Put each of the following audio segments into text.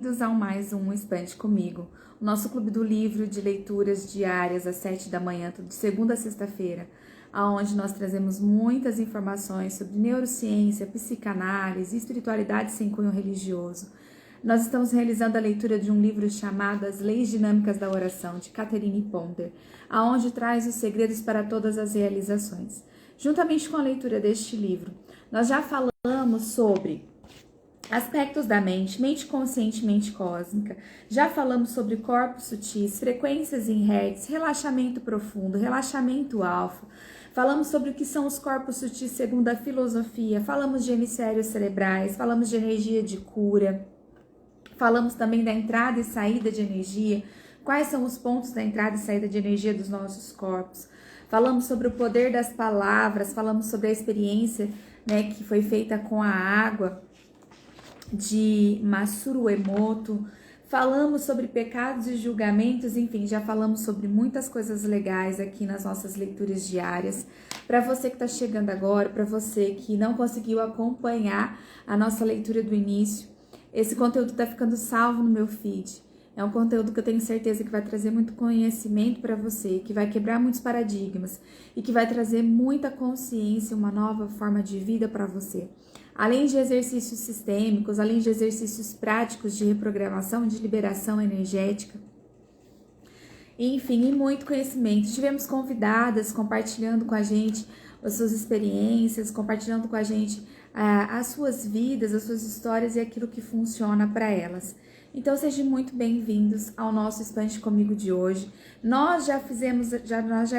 Bem-vindos a mais um Expande Comigo, o nosso clube do livro de leituras diárias às 7 da manhã, de segunda a sexta-feira, onde nós trazemos muitas informações sobre neurociência, psicanálise e espiritualidade sem cunho religioso. Nós estamos realizando a leitura de um livro chamado As Leis Dinâmicas da Oração, de Catherine Ponder, aonde traz os segredos para todas as realizações. Juntamente com a leitura deste livro, nós já falamos sobre aspectos da mente, mente consciente, mente cósmica. Já falamos sobre corpos sutis, frequências em hertz, relaxamento profundo, relaxamento alfa. Falamos sobre o que são os corpos sutis segundo a filosofia. Falamos de hemisférios cerebrais, falamos de energia de cura. Falamos também da entrada e saída de energia. Quais são os pontos da entrada e saída de energia dos nossos corpos? Falamos sobre o poder das palavras. Falamos sobre a experiência, que foi feita com a água de Masaru Emoto. Falamos sobre pecados e julgamentos, enfim, já falamos sobre muitas coisas legais aqui nas nossas leituras diárias. Para você que está chegando agora, para você que não conseguiu acompanhar a nossa leitura do início, esse conteúdo está ficando salvo no meu feed. É um conteúdo que eu tenho certeza que vai trazer muito conhecimento para você, que vai quebrar muitos paradigmas e que vai trazer muita consciência, uma nova forma de vida para você. Além de exercícios sistêmicos, além de exercícios práticos de reprogramação, de liberação energética, enfim, e muito conhecimento. Tivemos convidadas compartilhando com a gente as suas experiências, compartilhando com a gente as suas vidas, as suas histórias e aquilo que funciona para elas. Então sejam muito bem-vindos ao nosso Expande Comigo de hoje. Nós já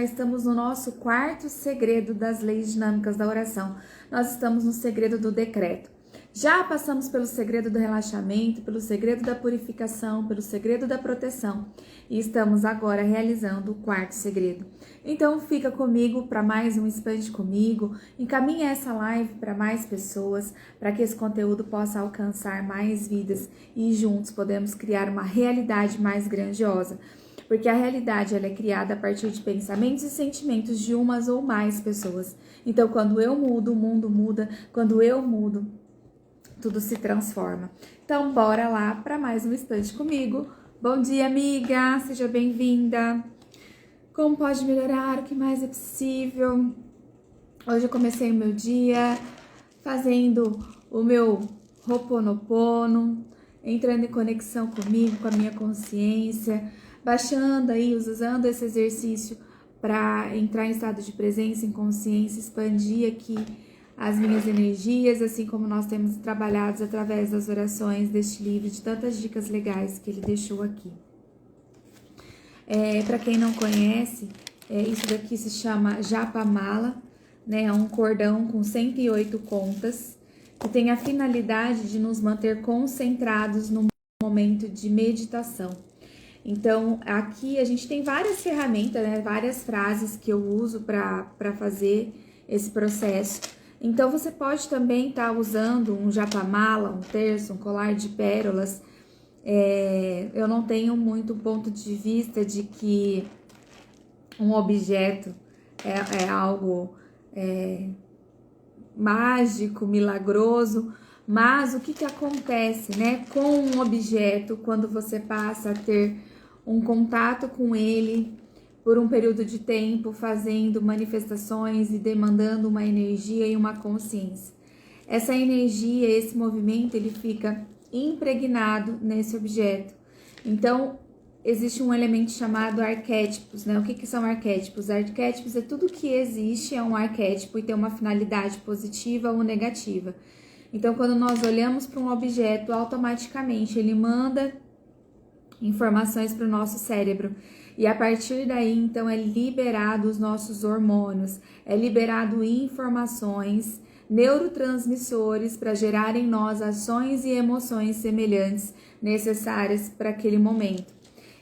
estamos no nosso quarto segredo das leis dinâmicas da oração. Nós estamos no segredo do decreto. Já passamos pelo segredo do relaxamento, pelo segredo da purificação, pelo segredo da proteção e estamos agora realizando o quarto segredo. Então fica comigo para mais um Expande Comigo, encaminha essa live para mais pessoas, para que esse conteúdo possa alcançar mais vidas e juntos podemos criar uma realidade mais grandiosa. Porque a realidade ela é criada a partir de pensamentos e sentimentos de umas ou mais pessoas. Então quando eu mudo, o mundo muda, quando eu mudo, tudo se transforma. Então, bora lá para mais um Expande Comigo. Bom dia, amiga! Seja bem-vinda! Como pode melhorar? O que mais é possível? Hoje eu comecei o meu dia fazendo o meu Ho'oponopono, entrando em conexão comigo, com a minha consciência, baixando aí, usando esse exercício para entrar em estado de presença, em consciência, expandir aqui as minhas energias, assim como nós temos trabalhado através das orações deste livro, de tantas dicas legais que ele deixou aqui. Para quem não conhece, isso daqui se chama Japa Mala, né? É um cordão com 108 contas, que tem a finalidade de nos manter concentrados no momento de meditação. Então, aqui a gente tem várias ferramentas, né? Várias frases que eu uso para fazer esse processo. Então, você pode também estar usando um japamala, um terço, um colar de pérolas. Eu não tenho muito ponto de vista de que um objeto é algo mágico, milagroso, mas o que acontece, né, com um objeto quando você passa a ter um contato com ele por um período de tempo, fazendo manifestações e demandando uma energia e uma consciência. Essa energia, esse movimento, ele fica impregnado nesse objeto. Então, existe um elemento chamado arquétipos, né? O que são arquétipos? Arquétipos é tudo que existe, é um arquétipo e tem uma finalidade positiva ou negativa. Então, quando nós olhamos para um objeto, automaticamente ele manda informações para o nosso cérebro. E a partir daí, então, é liberado os nossos hormônios, é liberado informações, neurotransmissores para gerar em nós ações e emoções semelhantes necessárias para aquele momento.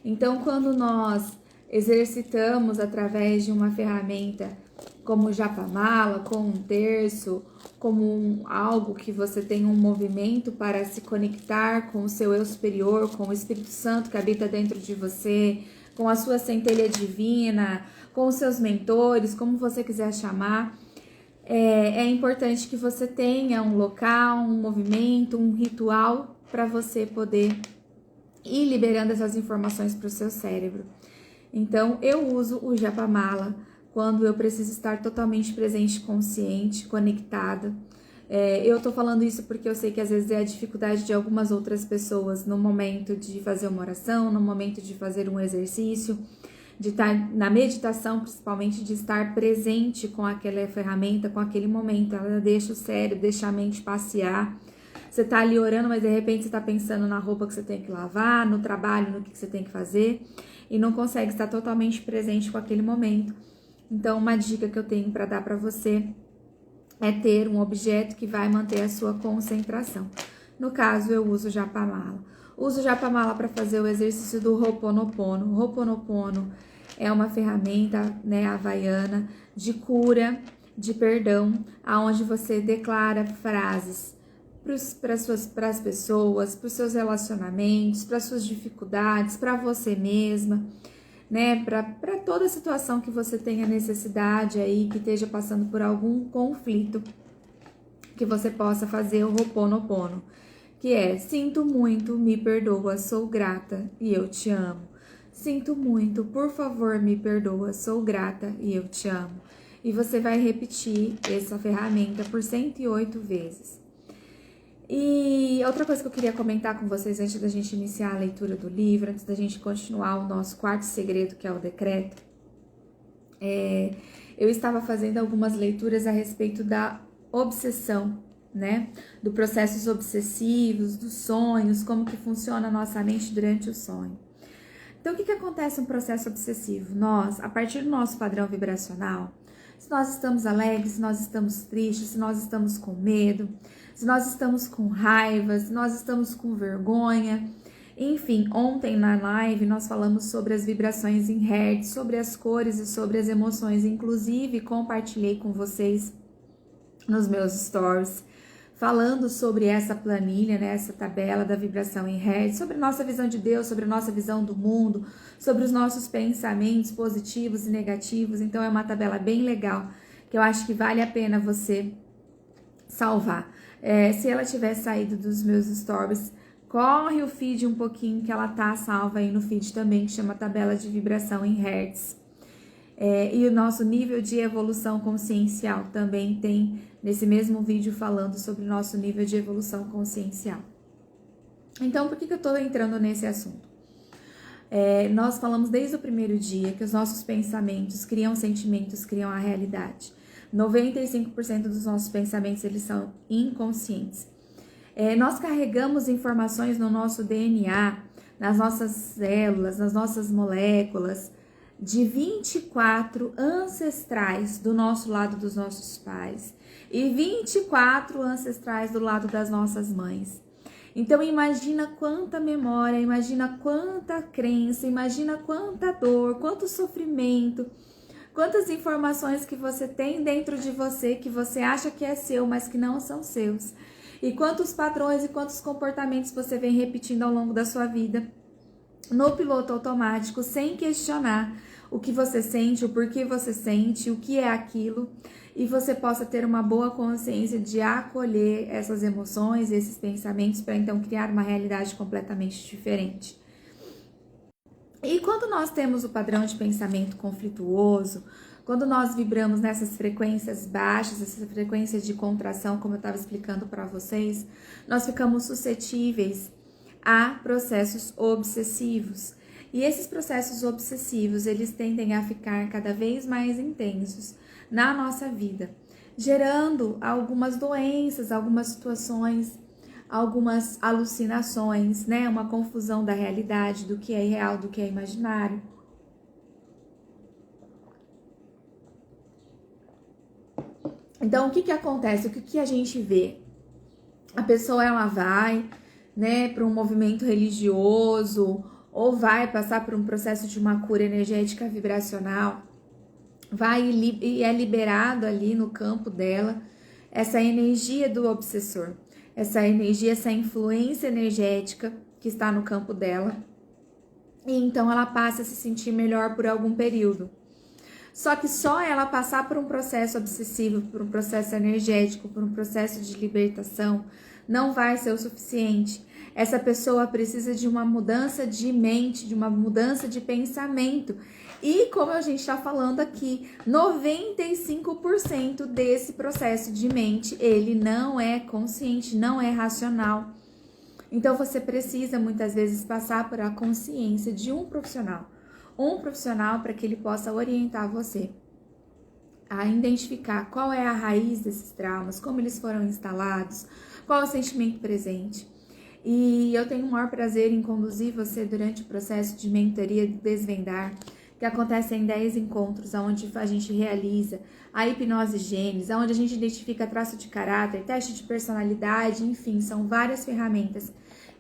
Então, quando nós exercitamos através de uma ferramenta como o japamala, como um terço, como algo que você tem um movimento para se conectar com o seu eu superior, com o Espírito Santo que habita dentro de você, com a sua centelha divina, com os seus mentores, como você quiser chamar, é importante que você tenha um local, um movimento, um ritual para você poder e liberando essas informações para o seu cérebro. Então, eu uso o Japamala quando eu preciso estar totalmente presente, consciente, conectada. Eu tô falando isso porque eu sei que às vezes é a dificuldade de algumas outras pessoas no momento de fazer uma oração, no momento de fazer um exercício, de estar na meditação, principalmente de estar presente com aquela ferramenta, com aquele momento. Ela deixa o cérebro, deixa a mente passear. Você tá ali orando, mas de repente você tá pensando na roupa que você tem que lavar, no trabalho, no que você tem que fazer, e não consegue estar totalmente presente com aquele momento. Então, uma dica que eu tenho para dar para você é ter um objeto que vai manter a sua concentração. No caso, eu uso o Japamala. Uso o Japamala para fazer o exercício do Ho'oponopono. O Ho'oponopono é uma ferramenta, né, havaiana de cura, de perdão, aonde você declara frases para as pessoas, para os seus relacionamentos, para as suas dificuldades, para você mesma, né, para toda situação que você tenha necessidade aí, que esteja passando por algum conflito, que você possa fazer o Ho'oponopono, que é: sinto muito, me perdoa, sou grata e eu te amo. Sinto muito, por favor, me perdoa, sou grata e eu te amo. E você vai repetir essa ferramenta por 108 vezes. E outra coisa que eu queria comentar com vocês antes da gente iniciar a leitura do livro, antes da gente continuar o nosso quarto segredo, que é o decreto, eu estava fazendo algumas leituras a respeito da obsessão, né? Do processos obsessivos, dos sonhos, como que funciona a nossa mente durante o sonho. Então, o que acontece no processo obsessivo? Nós, a partir do nosso padrão vibracional, se nós estamos alegres, se nós estamos tristes, se nós estamos com medo, se nós estamos com raiva, se nós estamos com vergonha. Enfim, ontem na live nós falamos sobre as vibrações em hertz, sobre as cores e sobre as emoções. Inclusive, compartilhei com vocês nos meus stories, falando sobre essa planilha, né, essa tabela da vibração em hertz, sobre a nossa visão de Deus, sobre a nossa visão do mundo, sobre os nossos pensamentos positivos e negativos. Então é uma tabela bem legal, que eu acho que vale a pena você salvar. Se ela tiver saído dos meus stories, corre o feed um pouquinho, que ela tá salva aí no feed também, que chama tabela de vibração em hertz. E o nosso nível de evolução consciencial também tem nesse mesmo vídeo falando sobre o nosso nível de evolução consciencial. Então, por que eu tô entrando nesse assunto? Nós falamos desde o primeiro dia que os nossos pensamentos criam sentimentos, criam a realidade. 95% dos nossos pensamentos, eles são inconscientes. Nós carregamos informações no nosso DNA, nas nossas células, nas nossas moléculas, de 24 ancestrais do nosso lado dos nossos pais e 24 ancestrais do lado das nossas mães. Então imagina quanta memória, imagina quanta crença, imagina quanta dor, quanto sofrimento, quantas informações que você tem dentro de você que você acha que é seu, mas que não são seus. E quantos padrões e quantos comportamentos você vem repetindo ao longo da sua vida no piloto automático, sem questionar o que você sente, o porquê você sente, o que é aquilo, e você possa ter uma boa consciência de acolher essas emoções, esses pensamentos, para então criar uma realidade completamente diferente. E quando nós temos o padrão de pensamento conflituoso, quando nós vibramos nessas frequências baixas, essas frequências de contração, como eu estava explicando para vocês, nós ficamos suscetíveis a processos obsessivos. E esses processos obsessivos, eles tendem a ficar cada vez mais intensos na nossa vida, gerando algumas doenças, algumas situações, algumas alucinações, né? Uma confusão da realidade, do que é real, do que é imaginário. Então, o que acontece? O que a gente vê? A pessoa, ela vai, né, para um movimento religioso, ou vai passar por um processo de uma cura energética vibracional, vai e é liberado ali no campo dela essa energia do obsessor, essa energia, essa influência energética que está no campo dela, e então ela passa a se sentir melhor por algum período. Só que só ela passar por um processo obsessivo, por um processo energético, por um processo de libertação, não vai ser o suficiente. Essa pessoa precisa de uma mudança de mente, de uma mudança de pensamento. E como a gente está falando aqui, 95% desse processo de mente, ele não é consciente, não é racional. Então você precisa muitas vezes passar por a consciência de um profissional para que ele possa orientar você a identificar qual é a raiz desses traumas, como eles foram instalados, qual é o sentimento presente. E eu tenho o maior prazer em conduzir você durante o processo de mentoria Desvendar, que acontece em 10 encontros, onde a gente realiza a hipnose Gêmeos, onde a gente identifica traço de caráter, teste de personalidade, enfim, são várias ferramentas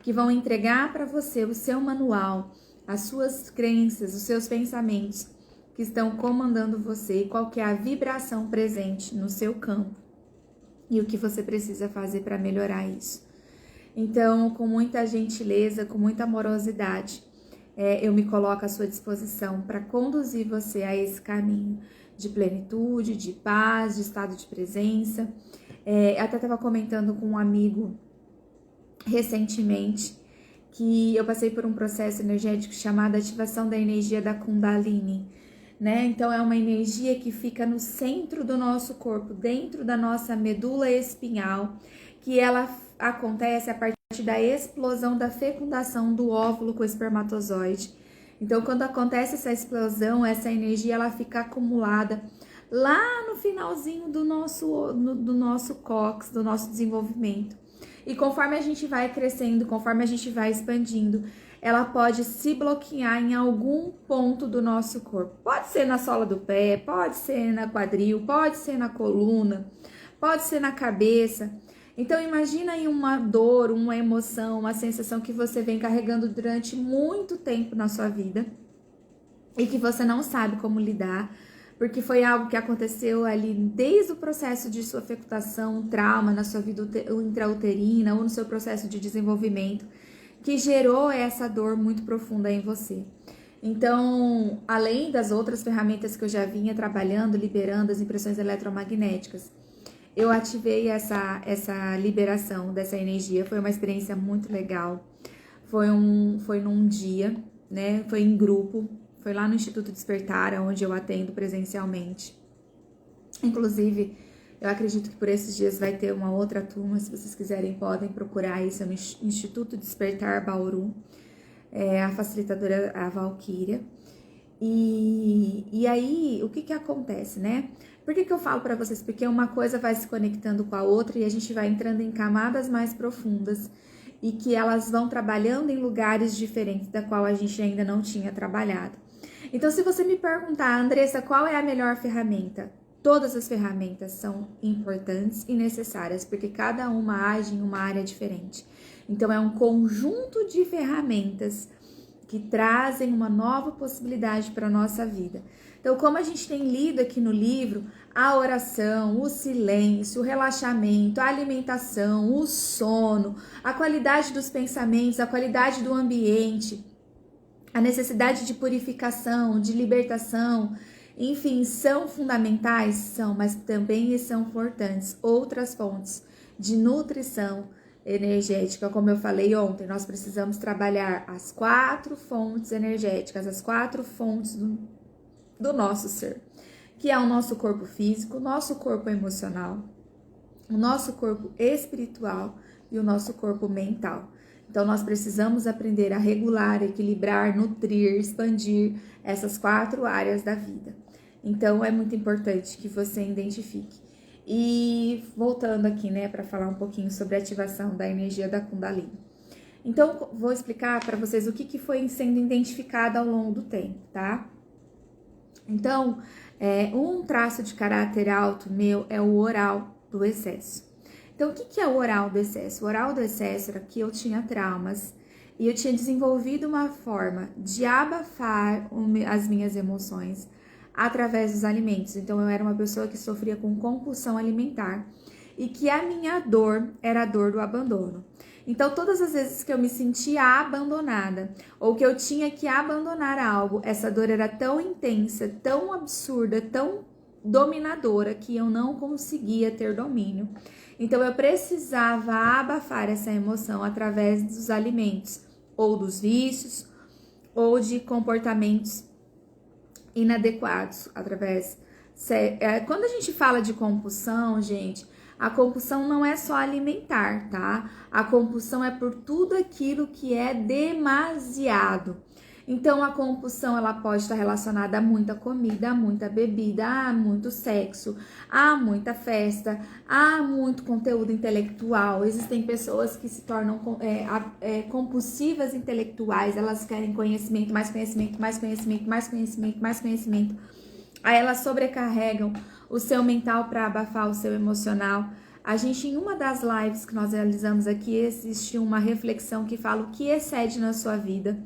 que vão entregar para você o seu manual, as suas crenças, os seus pensamentos que estão comandando você e qual que é a vibração presente no seu campo e o que você precisa fazer para melhorar isso. Então, com muita gentileza, com muita amorosidade, eu me coloco à sua disposição para conduzir você a esse caminho de plenitude, de paz, de estado de presença. Até estava comentando com um amigo recentemente que eu passei por um processo energético chamado ativação da energia da Kundalini, né? Então é uma energia que fica no centro do nosso corpo, dentro da nossa medula espinhal, que ela acontece a partir da explosão da fecundação do óvulo com o espermatozoide. Então quando acontece essa explosão, essa energia ela fica acumulada lá no finalzinho do nosso cóccix, do nosso desenvolvimento. E conforme a gente vai crescendo, conforme a gente vai expandindo, ela pode se bloquear em algum ponto do nosso corpo. Pode ser na sola do pé, pode ser na quadril, pode ser na coluna, pode ser na cabeça. Então imagina aí uma dor, uma emoção, uma sensação que você vem carregando durante muito tempo na sua vida e que você não sabe como lidar, porque foi algo que aconteceu ali desde o processo de sua fecundação, um trauma na sua vida intrauterina ou no seu processo de desenvolvimento, que gerou essa dor muito profunda em você. Então, além das outras ferramentas que eu já vinha trabalhando, liberando as impressões eletromagnéticas, eu ativei essa liberação dessa energia. Foi uma experiência muito legal. Foi num dia, né? Foi em grupo. Foi lá no Instituto Despertar, onde eu atendo presencialmente. Inclusive, eu acredito que por esses dias vai ter uma outra turma. Se vocês quiserem, podem procurar isso no Instituto Despertar Bauru. A facilitadora, a Valquíria. E aí, o que acontece, né? Por que eu falo para vocês? Porque uma coisa vai se conectando com a outra e a gente vai entrando em camadas mais profundas e que elas vão trabalhando em lugares diferentes da qual a gente ainda não tinha trabalhado. Então, se você me perguntar, Andressa, qual é a melhor ferramenta? Todas as ferramentas são importantes e necessárias, porque cada uma age em uma área diferente. Então, é um conjunto de ferramentas que trazem uma nova possibilidade para a nossa vida. Então, como a gente tem lido aqui no livro, a oração, o silêncio, o relaxamento, a alimentação, o sono, a qualidade dos pensamentos, a qualidade do ambiente, a necessidade de purificação, de libertação, enfim, são fundamentais? São, mas também são importantes outras fontes de nutrição energética. Como eu falei ontem, nós precisamos trabalhar as 4 fontes energéticas, as 4 fontes do nosso ser, que é o nosso corpo físico, o nosso corpo emocional, o nosso corpo espiritual e o nosso corpo mental. Então, nós precisamos aprender a regular, equilibrar, nutrir, expandir essas 4 áreas da vida. Então, é muito importante que você identifique. E voltando aqui, né, para falar um pouquinho sobre a ativação da energia da Kundalini. Então, vou explicar para vocês o que foi sendo identificado ao longo do tempo, tá? Então, um traço de caráter alto meu é o oral do excesso. Então, o que é o oral do excesso? O oral do excesso era que eu tinha traumas e eu tinha desenvolvido uma forma de abafar as minhas emoções através dos alimentos. Então, eu era uma pessoa que sofria com compulsão alimentar e que a minha dor era a dor do abandono. Então, todas as vezes que eu me sentia abandonada ou que eu tinha que abandonar algo, essa dor era tão intensa, tão absurda, tão dominadora que eu não conseguia ter domínio. Então eu precisava abafar essa emoção através dos alimentos, ou dos vícios, ou de comportamentos inadequados, através... Quando a gente fala de compulsão, gente, a compulsão não é só alimentar, tá? A compulsão é por tudo aquilo que é demasiado. Então, a compulsão, ela pode estar relacionada a muita comida, a muita bebida, a muito sexo, a muita festa, a muito conteúdo intelectual. Existem pessoas que se tornam compulsivas intelectuais, elas querem conhecimento, mais conhecimento, mais conhecimento, mais conhecimento, mais conhecimento. Aí elas sobrecarregam o seu mental para abafar o seu emocional. A gente, em uma das lives que nós realizamos aqui, existe uma reflexão que fala o que excede na sua vida.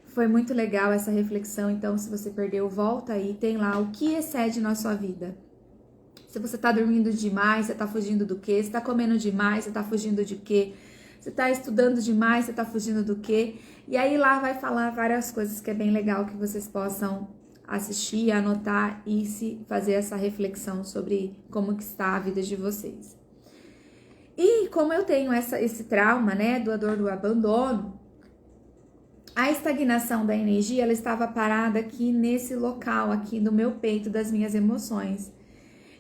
Foi muito legal essa reflexão, então se você perdeu, volta aí, tem lá o que excede na sua vida. Se você tá dormindo demais, você tá fugindo do quê? Se tá comendo demais, você tá fugindo de quê? Se tá estudando demais, você tá fugindo do quê? E aí lá vai falar várias coisas que é bem legal que vocês possam assistir, anotar e se fazer essa reflexão sobre como que está a vida de vocês. E como eu tenho esse trauma, né, do dor do abandono, a estagnação da energia, ela estava parada aqui nesse local, aqui no meu peito, das minhas emoções.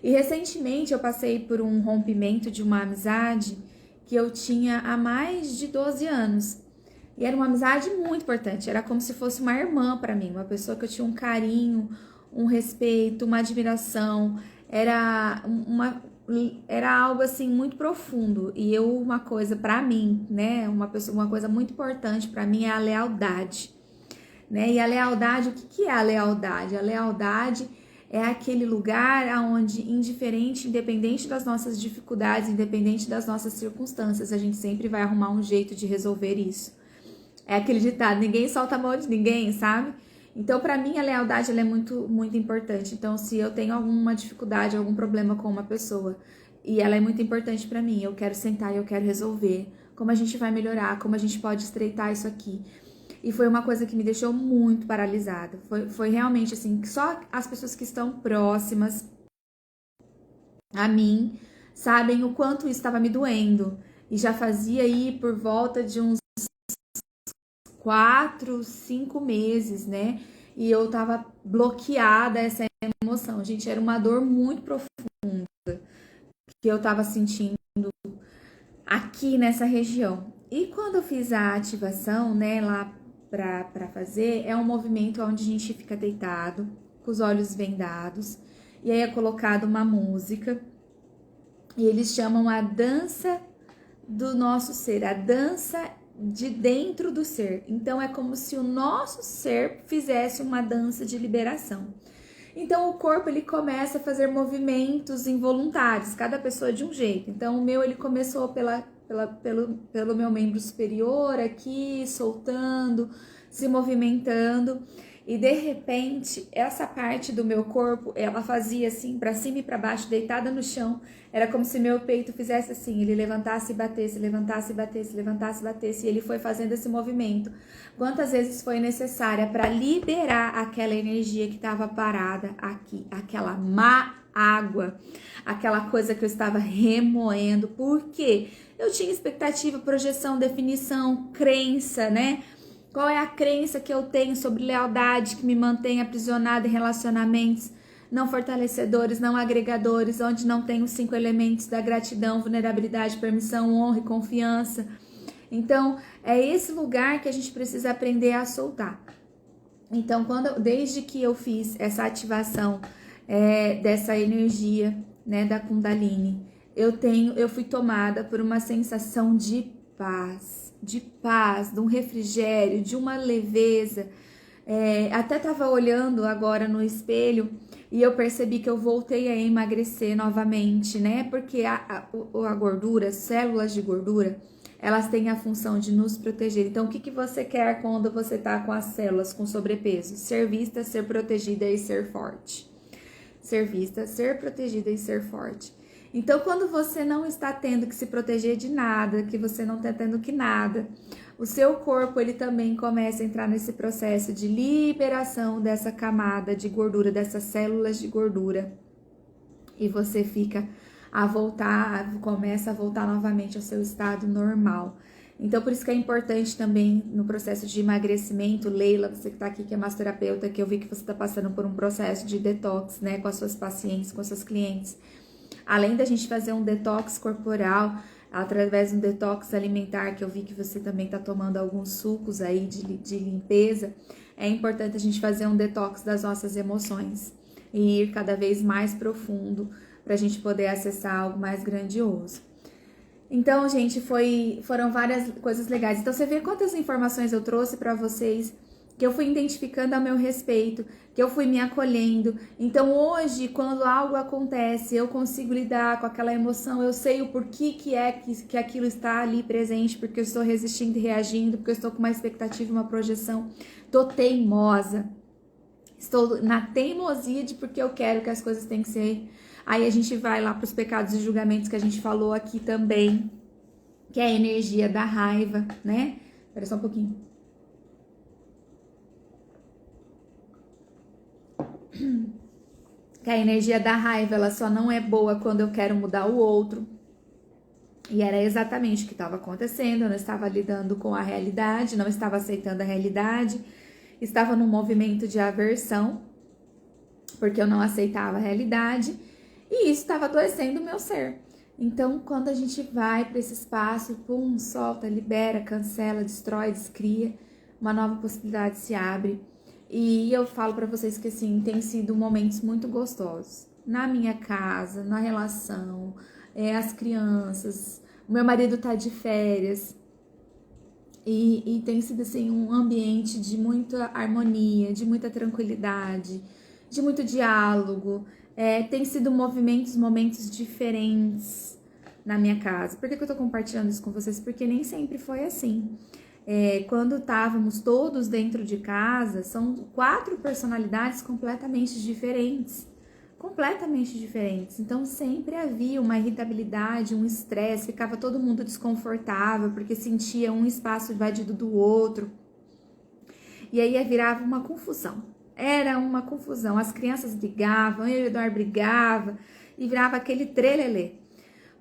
E recentemente eu passei por um rompimento de uma amizade que eu tinha há mais de 12 anos. E era uma amizade muito importante, era como se fosse uma irmã para mim, uma pessoa que eu tinha um carinho, um respeito, uma admiração, era algo assim muito profundo. E uma coisa para mim, né, uma coisa muito importante para mim é a lealdade, né? E a lealdade, o que é a lealdade? A lealdade é aquele lugar onde, independente das nossas dificuldades, independente das nossas circunstâncias, a gente sempre vai arrumar um jeito de resolver isso. É aquele ditado, ninguém solta a mão de ninguém, sabe? Então, para mim, a lealdade ela é muito, muito importante. Então, se eu tenho alguma dificuldade, algum problema com uma pessoa, e ela é muito importante para mim, eu quero sentar e eu quero resolver. Como a gente vai melhorar, como a gente pode estreitar isso aqui. E foi uma coisa que me deixou muito paralisada. Foi realmente assim, que só as pessoas que estão próximas a mim sabem o quanto isso estava me doendo. E já fazia aí por volta de uns 4, 5 meses, né? E eu tava bloqueada essa emoção. Gente, era uma dor muito profunda que eu tava sentindo aqui nessa região. E quando eu fiz a ativação, né, lá pra fazer, é um movimento onde a gente fica deitado, com os olhos vendados, e aí é colocada uma música, e eles chamam a dança do nosso ser, a dança de dentro do ser. Então é como se o nosso ser fizesse uma dança de liberação. Então o corpo ele começa a fazer movimentos involuntários, cada pessoa de um jeito. Então o meu ele começou pelo meu membro superior aqui, soltando, se movimentando. E de repente, essa parte do meu corpo, ela fazia assim, para cima e para baixo, deitada no chão. Era como se meu peito fizesse assim, ele levantasse e batesse, levantasse e batesse, levantasse e batesse. E ele foi fazendo esse movimento. Quantas vezes foi necessária para liberar aquela energia que estava parada aqui, aquela má água, aquela coisa que eu estava remoendo. Por quê? Eu tinha expectativa, projeção, definição, crença, né? Qual é a crença que eu tenho sobre lealdade que me mantém aprisionada em relacionamentos não fortalecedores, não agregadores, onde não tem os 5 elementos da gratidão, vulnerabilidade, permissão, honra e confiança. Então, é esse lugar que a gente precisa aprender a soltar. Então, desde que eu fiz essa ativação dessa energia, né, da Kundalini, eu fui tomada por uma sensação de paz, de um refrigério, de uma leveza. Até estava olhando agora no espelho e eu percebi que eu voltei a emagrecer novamente, né? Porque a gordura, células de gordura, elas têm a função de nos proteger. Então, o que você quer quando você tá com as células com sobrepeso? Ser vista, ser protegida e ser forte. Ser vista, ser protegida e ser forte. Então, quando você não está tendo que se proteger de nada, que você não está tendo que nada, o seu corpo ele também começa a entrar nesse processo de liberação dessa camada de gordura, dessas células de gordura. E você fica a voltar, começa a voltar novamente ao seu estado normal. Então, por isso que é importante também no processo de emagrecimento, Leila, você que tá aqui, que é massoterapeuta, que eu vi que você tá passando por um processo de detox, né, com as suas pacientes, com as suas clientes. Além da gente fazer um detox corporal, através de um detox alimentar, que eu vi que você também tá tomando alguns sucos aí de limpeza, é importante a gente fazer um detox das nossas emoções e ir cada vez mais profundo pra gente poder acessar algo mais grandioso. Então, gente, foram várias coisas legais. Então, você vê quantas informações eu trouxe para vocês, que eu fui identificando a meu respeito, que eu fui me acolhendo. Então, hoje, quando algo acontece, eu consigo lidar com aquela emoção, eu sei o porquê que aquilo está ali presente, porque eu estou resistindo e reagindo, porque eu estou com uma expectativa, uma projeção. Tô teimosa. Estou na teimosia de porque eu quero que as coisas tenham que ser. Aí a gente vai lá para os pecados e julgamentos que a gente falou aqui também, que é a energia da raiva, né? Espera só um pouquinho. Que a energia da raiva, ela só não é boa quando eu quero mudar o outro. E era exatamente o que estava acontecendo, eu não estava lidando com a realidade, não estava aceitando a realidade, estava num movimento de aversão, porque eu não aceitava a realidade, e isso estava adoecendo o meu ser. Então, quando a gente vai para esse espaço, pum, solta, libera, cancela, destrói, descria, uma nova possibilidade se abre. E eu falo para vocês que, assim, tem sido momentos muito gostosos. Na minha casa, na relação, as crianças, o meu marido tá de férias. E tem sido, assim, um ambiente de muita harmonia, de muita tranquilidade, de muito diálogo. Tem sido momentos diferentes na minha casa. Por que eu tô compartilhando isso com vocês? Porque nem sempre foi assim. Quando estávamos todos dentro de casa, são 4 personalidades completamente diferentes. Completamente diferentes. Então sempre havia uma irritabilidade, um estresse, ficava todo mundo desconfortável porque sentia um espaço invadido do outro. E aí virava uma confusão. Era uma confusão. As crianças brigavam, eu e o Eduardo brigava e virava aquele trelelê.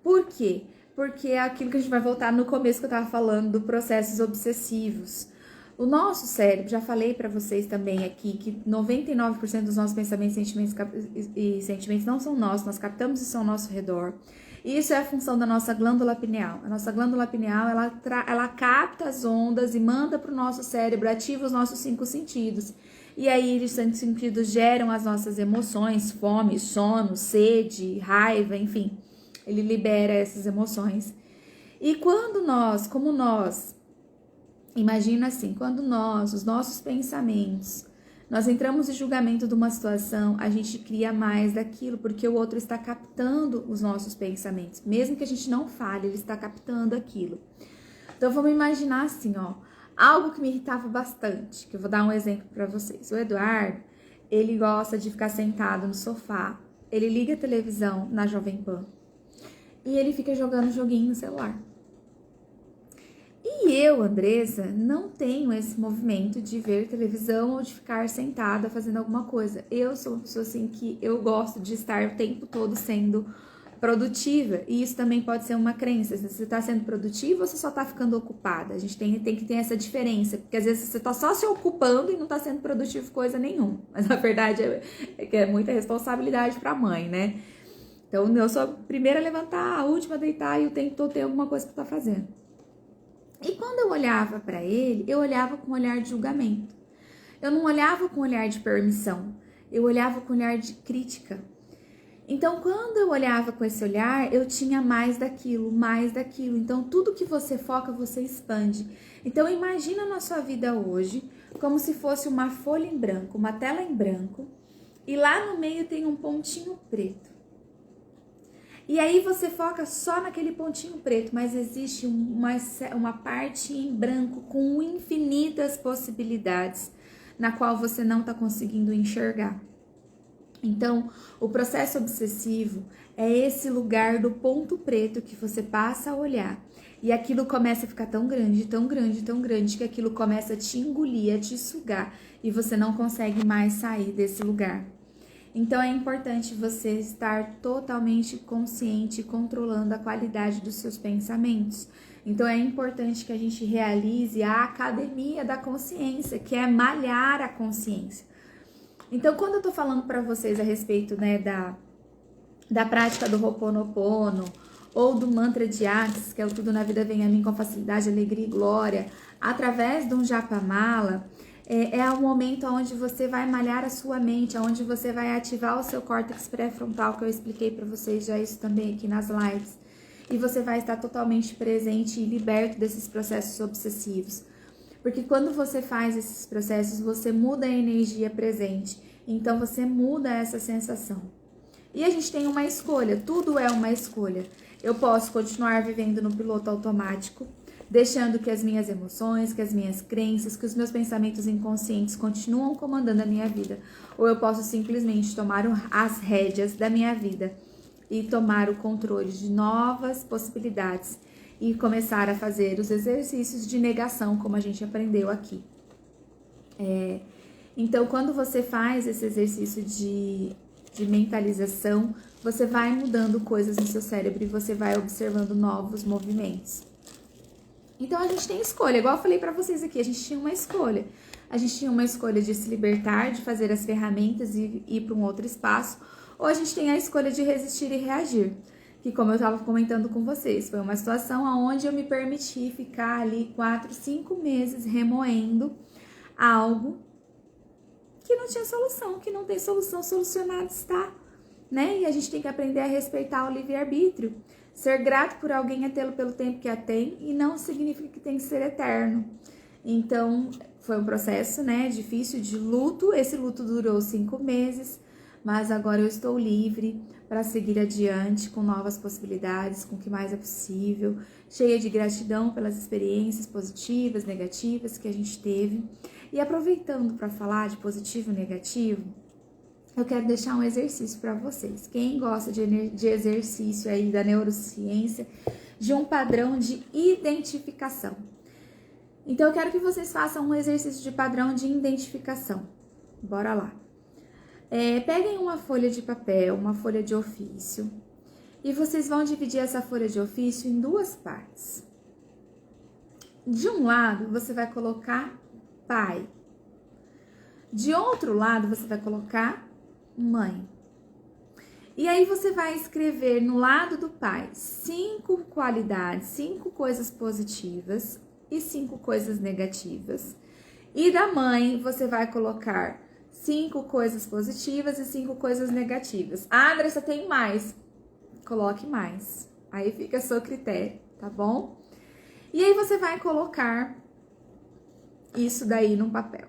Por quê? Porque é aquilo que a gente vai voltar no começo que eu tava falando do processos obsessivos. O nosso cérebro, já falei para vocês também aqui, que 99% dos nossos pensamentos e sentimentos não são nossos, nós captamos isso ao nosso redor. E isso é a função da nossa glândula pineal. A nossa glândula pineal, ela capta as ondas e manda para o nosso cérebro, ativa os nossos 5 sentidos. E aí, os 5 sentidos geram as nossas emoções, fome, sono, sede, raiva, enfim. Ele libera essas emoções. E quando imagina assim, quando os nossos pensamentos, nós entramos em julgamento de uma situação, a gente cria mais daquilo, porque o outro está captando os nossos pensamentos. Mesmo que a gente não fale, ele está captando aquilo. Então, vamos imaginar assim, ó, algo que me irritava bastante, que eu vou dar um exemplo para vocês. O Eduardo, ele gosta de ficar sentado no sofá, ele liga a televisão na Jovem Pan e ele fica jogando joguinho no celular. E eu, Andressa, não tenho esse movimento de ver televisão ou de ficar sentada fazendo alguma coisa. Eu sou uma pessoa assim que eu gosto de estar o tempo todo sendo produtiva. E isso também pode ser uma crença. Se você está sendo produtiva ou você só está ficando ocupada. A gente tem que ter essa diferença. Porque às vezes você está só se ocupando e não está sendo produtivo coisa nenhuma. Mas a verdade é que é muita responsabilidade para a mãe, né? Então eu sou a primeira a levantar, a última a deitar e o tempo todo tem alguma coisa para estar fazendo. E quando eu olhava para ele, eu olhava com um olhar de julgamento. Eu não olhava com um olhar de permissão, eu olhava com um olhar de crítica. Então, quando eu olhava com esse olhar, eu tinha mais daquilo, mais daquilo. Então, tudo que você foca, você expande. Então, imagina na sua vida hoje como se fosse uma folha em branco, uma tela em branco, e lá no meio tem um pontinho preto. E aí você foca só naquele pontinho preto, mas existe uma parte em branco com infinitas possibilidades, na qual você não está conseguindo enxergar. Então, o processo obsessivo é esse lugar do ponto preto que você passa a olhar. E aquilo começa a ficar tão grande, tão grande, tão grande, que aquilo começa a te engolir, a te sugar. E você não consegue mais sair desse lugar. Então é importante você estar totalmente consciente e controlando a qualidade dos seus pensamentos. Então é importante que a gente realize a academia da consciência, que é malhar a consciência. Então quando eu tô falando para vocês a respeito, né, da prática do Ho'oponopono ou do mantra de Axis, que é o tudo na vida vem a mim com facilidade, alegria e glória, através de um Japamala, é o momento onde você vai malhar a sua mente, onde você vai ativar o seu córtex pré-frontal, que eu expliquei para vocês já isso também aqui nas lives. E você vai estar totalmente presente e liberto desses processos obsessivos. Porque quando você faz esses processos, você muda a energia presente. Então você muda essa sensação. E a gente tem uma escolha, tudo é uma escolha. Eu posso continuar vivendo no piloto automático, deixando que as minhas emoções, que as minhas crenças, que os meus pensamentos inconscientes continuam comandando a minha vida. Ou eu posso simplesmente tomar as rédeas da minha vida e tomar o controle de novas possibilidades e começar a fazer os exercícios de negação, como a gente aprendeu aqui. Então, quando você faz esse exercício de mentalização, você vai mudando coisas no seu cérebro e você vai observando novos movimentos. Então a gente tem escolha, igual eu falei pra vocês aqui, a gente tinha uma escolha. A gente tinha uma escolha de se libertar, de fazer as ferramentas e ir para um outro espaço, ou a gente tem a escolha de resistir e reagir. Que como eu estava comentando com vocês, foi uma situação onde eu me permiti ficar ali 4, 5 meses remoendo algo que não tinha solução, que não tem solução, solucionado está, né? E a gente tem que aprender a respeitar o livre-arbítrio. Ser grato por alguém é tê-lo pelo tempo que a tem e não significa que tem que ser eterno. Então, foi um processo, né, difícil de luto. Esse luto durou 5 meses, mas agora eu estou livre para seguir adiante com novas possibilidades, com o que mais é possível, cheia de gratidão pelas experiências positivas, negativas que a gente teve. E aproveitando para falar de positivo e negativo, eu quero deixar um exercício para vocês. Quem gosta de exercício aí da neurociência, de um padrão de identificação. Então, eu quero que vocês façam um exercício de padrão de identificação. Bora lá. Peguem uma folha de papel, uma folha de ofício, e vocês vão dividir essa folha de ofício em 2 partes. De um lado, você vai colocar pai. De outro lado, você vai colocar mãe. E aí você vai escrever no lado do pai 5 qualidades, 5 coisas positivas e 5 coisas negativas. E da mãe você vai colocar 5 coisas positivas e 5 coisas negativas. Ah, Andressa, tem mais. Coloque mais. Aí fica a seu critério, tá bom? E aí você vai colocar isso daí num papel.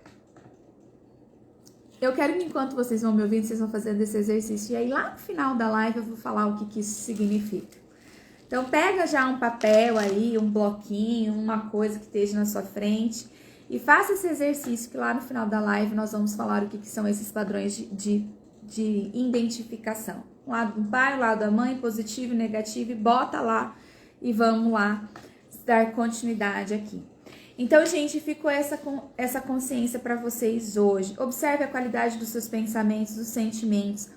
Eu quero que enquanto vocês vão me ouvindo, vocês vão fazendo esse exercício. E aí lá no final da live eu vou falar o que isso significa. Então pega já um papel aí, um bloquinho, uma coisa que esteja na sua frente. E faça esse exercício que lá no final da live nós vamos falar o que são esses padrões de identificação. Um lado do pai, um lado da mãe, positivo e negativo. E bota lá e vamos lá dar continuidade aqui. Então, gente, ficou essa consciência para vocês hoje. Observe a qualidade dos seus pensamentos, dos sentimentos.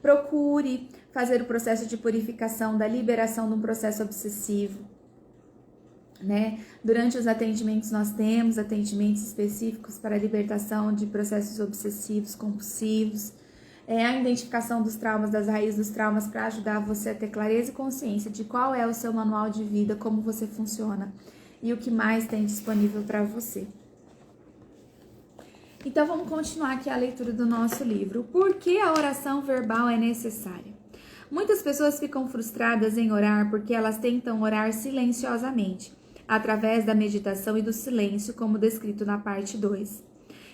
Procure fazer o processo de purificação, da liberação de um processo obsessivo, né? Durante os atendimentos, nós temos atendimentos específicos para a libertação de processos obsessivos, compulsivos. A identificação dos traumas, das raízes dos traumas, para ajudar você a ter clareza e consciência de qual é o seu manual de vida, como você funciona e o que mais tem disponível para você. Então, vamos continuar aqui a leitura do nosso livro. Por que a oração verbal é necessária? Muitas pessoas ficam frustradas em orar porque elas tentam orar silenciosamente, através da meditação e do silêncio, como descrito na parte 2.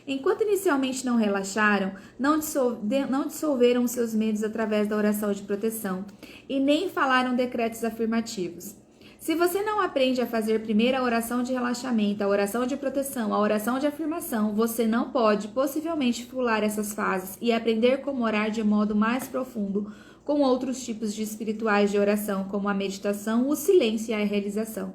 Enquanto inicialmente não relaxaram, não dissolveram seus medos através da oração de proteção e nem falaram decretos afirmativos. Se você não aprende a fazer primeiro a oração de relaxamento, a oração de proteção, a oração de afirmação, você não pode possivelmente pular essas fases e aprender como orar de modo mais profundo com outros tipos de espirituais de oração, como a meditação, o silêncio e a realização.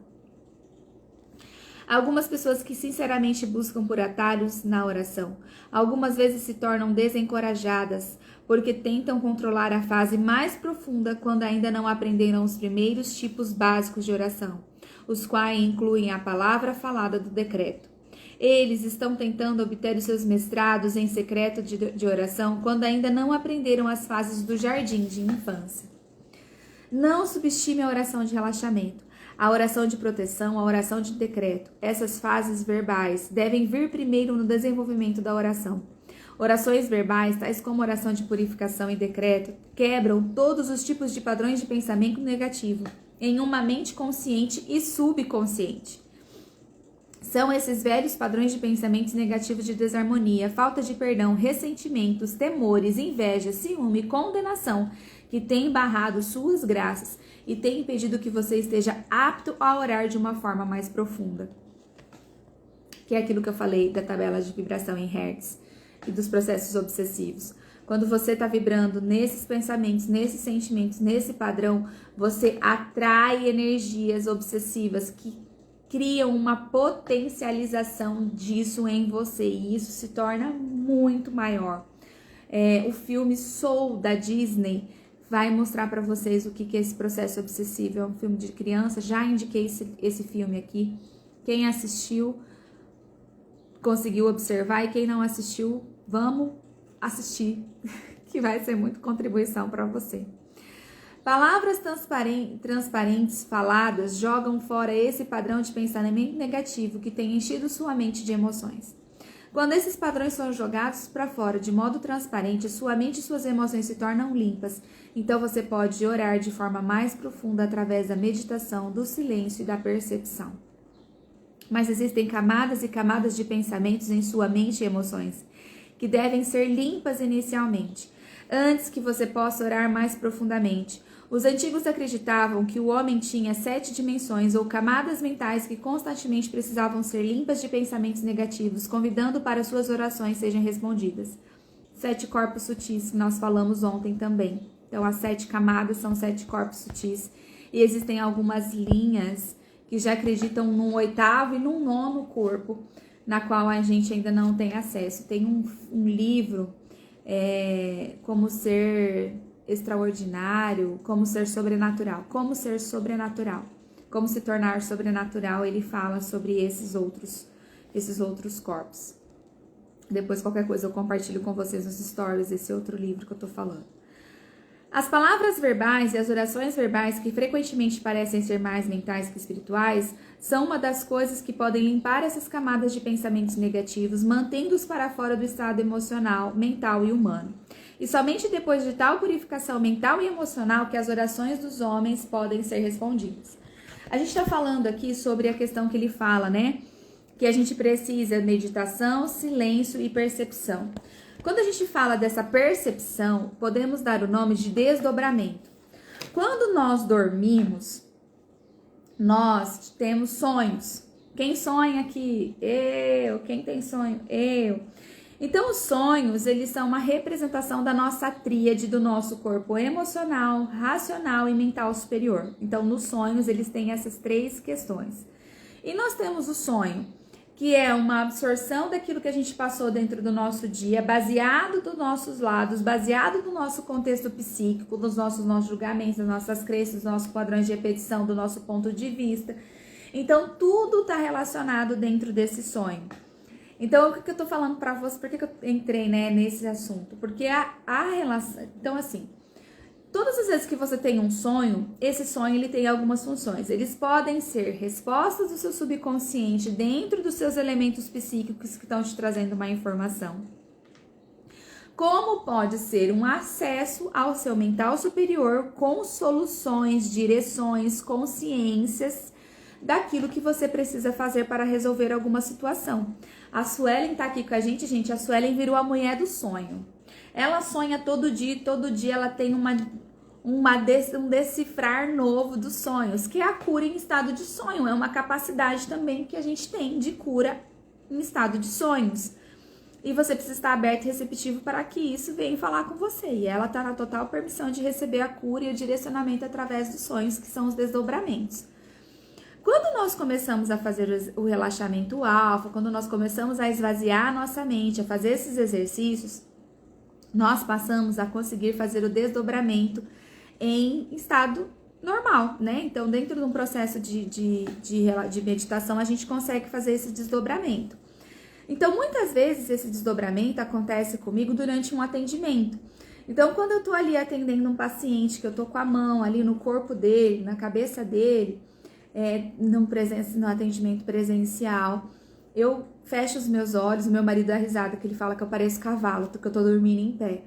Algumas pessoas que sinceramente buscam por atalhos na oração, algumas vezes se tornam desencorajadas porque tentam controlar a fase mais profunda quando ainda não aprenderam os primeiros tipos básicos de oração, os quais incluem a palavra falada do decreto. Eles estão tentando obter os seus mestrados em secreto de oração quando ainda não aprenderam as fases do jardim de infância. Não subestime a oração de relaxamento, a oração de proteção, a oração de decreto. Essas fases verbais devem vir primeiro no desenvolvimento da oração. Orações verbais, tais como oração de purificação e decreto, quebram todos os tipos de padrões de pensamento negativo em uma mente consciente e subconsciente. São esses velhos padrões de pensamentos negativos de desarmonia, falta de perdão, ressentimentos, temores, inveja, ciúme e condenação que têm barrado suas graças e têm impedido que você esteja apto a orar de uma forma mais profunda. Que é aquilo que eu falei da tabela de vibração em Hertz e dos processos obsessivos. Quando você está vibrando nesses pensamentos, nesses sentimentos, nesse padrão, você atrai energias obsessivas que criam uma potencialização disso em você e isso se torna muito maior. O filme Soul da Disney vai mostrar para vocês o que é esse processo obsessivo. É um filme de criança, já indiquei esse filme aqui. Quem assistiu conseguiu observar e quem não assistiu, vamos assistir, que vai ser muita contribuição para você. Palavras transparentes faladas jogam fora esse padrão de pensamento negativo que tem enchido sua mente de emoções. Quando esses padrões são jogados para fora de modo transparente, sua mente e suas emoções se tornam limpas. Então você pode orar de forma mais profunda através da meditação, do silêncio e da percepção. Mas existem camadas e camadas de pensamentos em sua mente e emoções que devem ser limpas inicialmente, antes que você possa orar mais profundamente. Os antigos acreditavam que o homem tinha 7 dimensões ou camadas mentais que constantemente precisavam ser limpas de pensamentos negativos, convidando para suas orações sejam respondidas. 7 corpos sutis, que nós falamos ontem também. Então, as 7 camadas são 7 corpos sutis. E existem algumas linhas que já acreditam num 8º e num 9º corpo, na qual a gente ainda não tem acesso. Tem um livro, Como Ser Extraordinário, Como Ser Sobrenatural. Como Ser Sobrenatural. Como se tornar sobrenatural, ele fala sobre esses outros corpos. Depois, qualquer coisa, eu compartilho com vocês nos stories esse outro livro que eu tô falando. As palavras verbais e as orações verbais, que frequentemente parecem ser mais mentais que espirituais, são uma das coisas que podem limpar essas camadas de pensamentos negativos, mantendo-os para fora do estado emocional, mental e humano. E somente depois de tal purificação mental e emocional que as orações dos homens podem ser respondidas. A gente está falando aqui sobre a questão que ele fala, né? Que a gente precisa de meditação, silêncio e percepção. Quando a gente fala dessa percepção, podemos dar o nome de desdobramento. Quando nós dormimos, nós temos sonhos. Quem sonha aqui? Eu. Quem tem sonho? Eu. Então, os sonhos, eles são uma representação da nossa tríade do nosso corpo emocional, racional e mental superior. Então, nos sonhos, eles têm essas 3 questões. E nós temos o sonho, que é uma absorção daquilo que a gente passou dentro do nosso dia, baseado dos nossos lados, baseado no nosso contexto psíquico, dos nossos julgamentos, das nossas crenças, dos nossos padrões de repetição, do nosso ponto de vista. Então, tudo está relacionado dentro desse sonho. Então, o que eu tô falando para você? Por que eu entrei, nesse assunto? Porque a relação... Então, assim, todas as vezes que você tem um sonho, esse sonho ele tem algumas funções. Eles podem ser respostas do seu subconsciente dentro dos seus elementos psíquicos que estão te trazendo uma informação. Como pode ser um acesso ao seu mental superior com soluções, direções, consciências daquilo que você precisa fazer para resolver alguma situação. A Suelen tá aqui com a gente. A Suelen virou a mulher do sonho. Ela sonha todo dia ela tem um decifrar novo dos sonhos, que é a cura em estado de sonho. É uma capacidade também que a gente tem de cura em estado de sonhos. E você precisa estar aberto e receptivo para que isso venha falar com você. E ela tá na total permissão de receber a cura e o direcionamento através dos sonhos, que são os desdobramentos. Quando nós começamos a fazer o relaxamento alfa, quando nós começamos a esvaziar a nossa mente, a fazer esses exercícios, nós passamos a conseguir fazer o desdobramento em estado normal, né? Então, dentro de um processo de meditação, a gente consegue fazer esse desdobramento. Então, muitas vezes, esse desdobramento acontece comigo durante um atendimento. Então, quando eu tô ali atendendo um paciente, que eu tô com a mão ali no corpo dele, na cabeça dele, no atendimento presencial, eu fecho os meus olhos, o meu marido dá risada, que ele fala que eu pareço cavalo, porque eu tô dormindo em pé,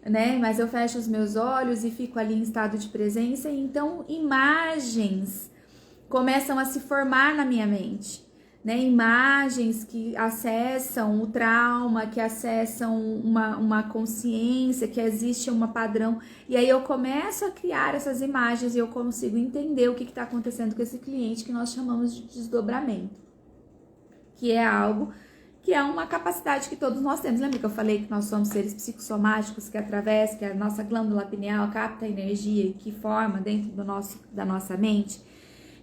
né? Mas eu fecho os meus olhos e fico ali em estado de presença, e então imagens começam a se formar na minha mente, né? Imagens que acessam o trauma, que acessam uma consciência, que existe um padrão, e aí eu começo a criar essas imagens e eu consigo entender o que está acontecendo com esse cliente, que nós chamamos de desdobramento, que é algo que é uma capacidade que todos nós temos. Lembra que eu falei que nós somos seres psicossomáticos, que através, que a nossa glândula pineal capta a energia e que forma dentro da nossa mente?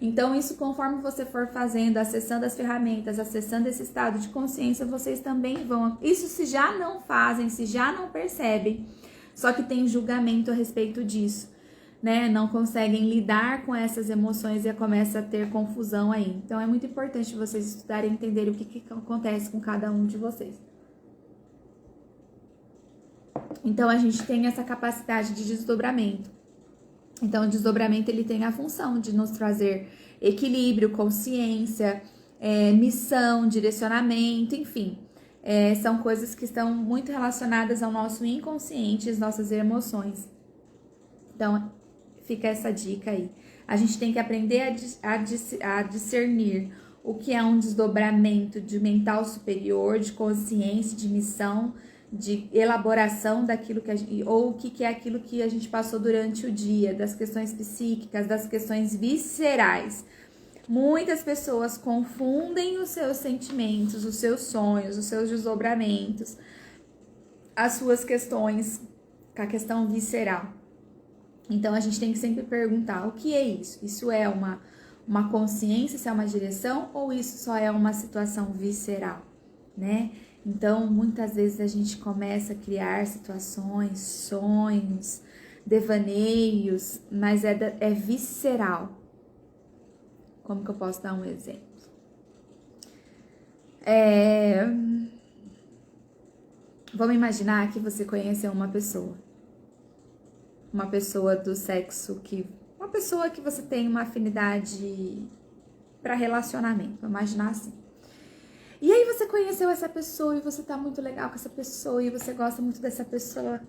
Então, isso, conforme você for fazendo, acessando as ferramentas, acessando esse estado de consciência, vocês também vão... Isso se já não fazem, se já não percebem, só que tem julgamento a respeito disso, né? Não conseguem lidar com essas emoções e começa a ter confusão aí. Então, é muito importante vocês estudarem e entenderem o que acontece com cada um de vocês. Então, a gente tem essa capacidade de desdobramento. Então, o desdobramento, ele tem a função de nos trazer equilíbrio, consciência, missão, direcionamento, enfim. São coisas que estão muito relacionadas ao nosso inconsciente, às nossas emoções. Então, fica essa dica aí. A gente tem que aprender a discernir o que é um desdobramento de mental superior, de consciência, de missão, de elaboração daquilo ou o que é aquilo que a gente passou durante o dia, das questões psíquicas, das questões viscerais. Muitas pessoas confundem os seus sentimentos, os seus sonhos, os seus desdobramentos, as suas questões com a questão visceral. Então, a gente tem que sempre perguntar, o que é isso? Isso é uma consciência, isso é uma direção, ou isso só é uma situação visceral, né? Então, muitas vezes a gente começa a criar situações, sonhos, devaneios, mas é visceral. Como que eu posso dar um exemplo? Vamos imaginar que você conheceu uma pessoa do sexo uma pessoa que você tem uma afinidade para relacionamento, vamos imaginar assim. E aí você conheceu essa pessoa e você tá muito legal com essa pessoa e você gosta muito dessa pessoa.